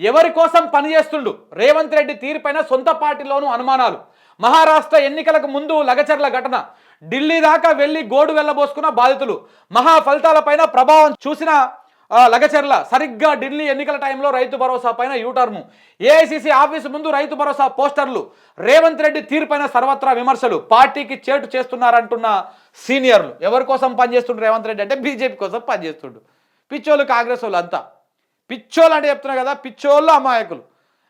ఎవరి కోసం పనిచేస్తుండు? రేవంత్ రెడ్డి తీరుపైన సొంత పార్టీలోనూ అనుమానాలు. మహారాష్ట్ర ఎన్నికలకు ముందు లగచర్ల ఘటన, ఢిల్లీ దాకా వెళ్లి గోడు వెళ్లబోసుకున్న బాధితులు, మహా ఫలితాలపైన ప్రభావం చూసిన లగచర్ల, సరిగ్గా ఢిల్లీ ఎన్నికల టైంలో రైతు భరోసా పైన యూటర్ను, ఏఐసిసి ఆఫీసు ముందు రైతు భరోసా పోస్టర్లు, రేవంత్ రెడ్డి తీరుపైన సర్వత్రా విమర్శలు, పార్టీకి చేటు చేస్తున్నారంటున్న సీనియర్లు. ఎవరి కోసం పనిచేస్తుండ్రు రేవంత్ రెడ్డి అంటే బీజేపీ కోసం పనిచేస్తుండు. పిచ్చోళ్ళు కాంగ్రెస్ వాళ్ళు అంతా పిచ్చోళ్ళు అంటే చెప్తున్నా కదా, పిచ్చోళ్ళు అమాయకులు.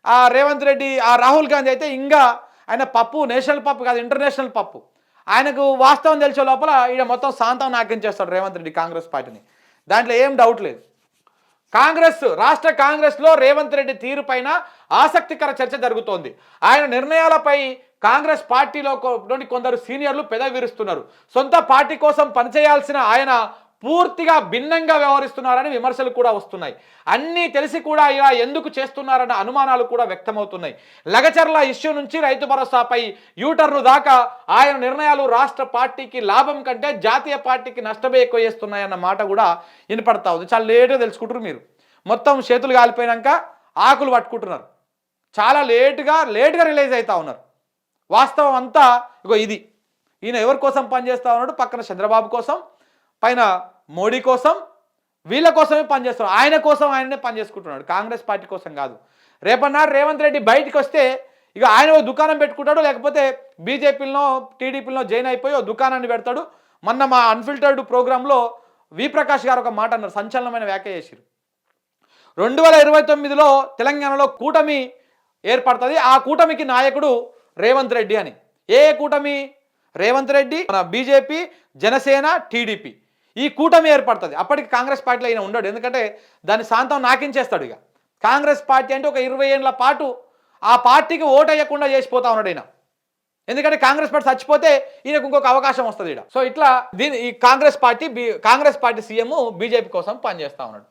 ఆ రేవంత్ రెడ్డి, ఆ రాహుల్ గాంధీ అయితే ఇంకా ఆయన పప్పు నేషనల్ పప్పు కాదు, ఇంటర్నేషనల్ పప్పు. ఆయనకు వాస్తవం తెలిసే లోపల ఈడ మొత్తం శాంతం నాకించేస్తాడు రేవంత్ రెడ్డి కాంగ్రెస్ పార్టీని. దాంట్లో ఏం డౌట్ లేదు. రాష్ట్ర కాంగ్రెస్లో రేవంత్ రెడ్డి తీరు పైన ఆసక్తికర చర్చ జరుగుతోంది. ఆయన నిర్ణయాలపై కాంగ్రెస్ పార్టీలో కొందరు సీనియర్లు పెదవి విరుస్తున్నారు. సొంత పార్టీ కోసం పనిచేయాల్సిన ఆయన పూర్తిగా భిన్నంగా వ్యవహరిస్తున్నారని విమర్శలు కూడా వస్తున్నాయి. అన్నీ తెలిసి కూడా ఇలా ఎందుకు చేస్తున్నారన్న అనుమానాలు కూడా వ్యక్తమవుతున్నాయి. లగచర్ల ఇష్యూ నుంచి రైతు భరోసాపై యూటర్ను దాకా ఆయన నిర్ణయాలు రాష్ట్ర పార్టీకి లాభం కంటే జాతీయ పార్టీకి నష్టమే ఎక్కువ చేస్తున్నాయన్న మాట కూడా వినపడతా ఉంది. చాలా లేటుగా తెలుసుకుంటారు మీరు. మొత్తం చేతులు కాలిపోయినాక ఆకులు పట్టుకుంటున్నారు. చాలా లేటుగా రిలీజ్ అవుతా ఉన్నారు. వాస్తవం అంతా ఇగో ఇది. ఈయన ఎవరి కోసం పనిచేస్తా ఉన్నాడు? పక్కన చంద్రబాబు కోసం, పైన మోడీ కోసం, వీళ్ళ కోసమే పనిచేస్తున్నాడు. ఆయన కోసం ఆయననే పనిచేసుకుంటున్నాడు, కాంగ్రెస్ పార్టీ కోసం కాదు. రేపన్నాడు రేవంత్ రెడ్డి బయటకు వస్తే ఇక ఆయన ఓ దుకాణం పెట్టుకుంటాడు, లేకపోతే బీజేపీలో టీడీపీలో జాయిన్ అయిపోయి ఓ దుకాణాన్ని పెడతాడు. మొన్న మా అన్ఫిల్టర్డ్ ప్రోగ్రాంలో వి ప్రకాష్ గారు ఒక మాట అన్నారు, సంచలనమైన వ్యాఖ్య చేశారు. 2029లో తెలంగాణలో కూటమి ఏర్పడుతుంది, ఆ కూటమికి నాయకుడు రేవంత్ రెడ్డి అని. ఏ కూటమి? రేవంత్ రెడ్డి, మన బీజేపీ, జనసేన, టీడీపీ, ఈ కూటమి ఏర్పడుతుంది. అప్పటికి కాంగ్రెస్ పార్టీలో ఆయన ఉండడు, ఎందుకంటే దాని శాంతం నాకించేస్తాడు. ఇక కాంగ్రెస్ పార్టీ అంటే ఒక 20 ఏళ్ల పాటు ఆ పార్టీకి ఓటు వేయకుండా చేసిపోతా ఉన్నాడు ఈయన. ఎందుకంటే కాంగ్రెస్ పార్టీ చచ్చిపోతే ఈయనకు ఇంకొక అవకాశం వస్తుంది ఈడ. సో ఇట్లా ఈ కాంగ్రెస్ పార్టీ సీఎం బీజేపీ కోసం పనిచేస్తూ ఉన్నాడు.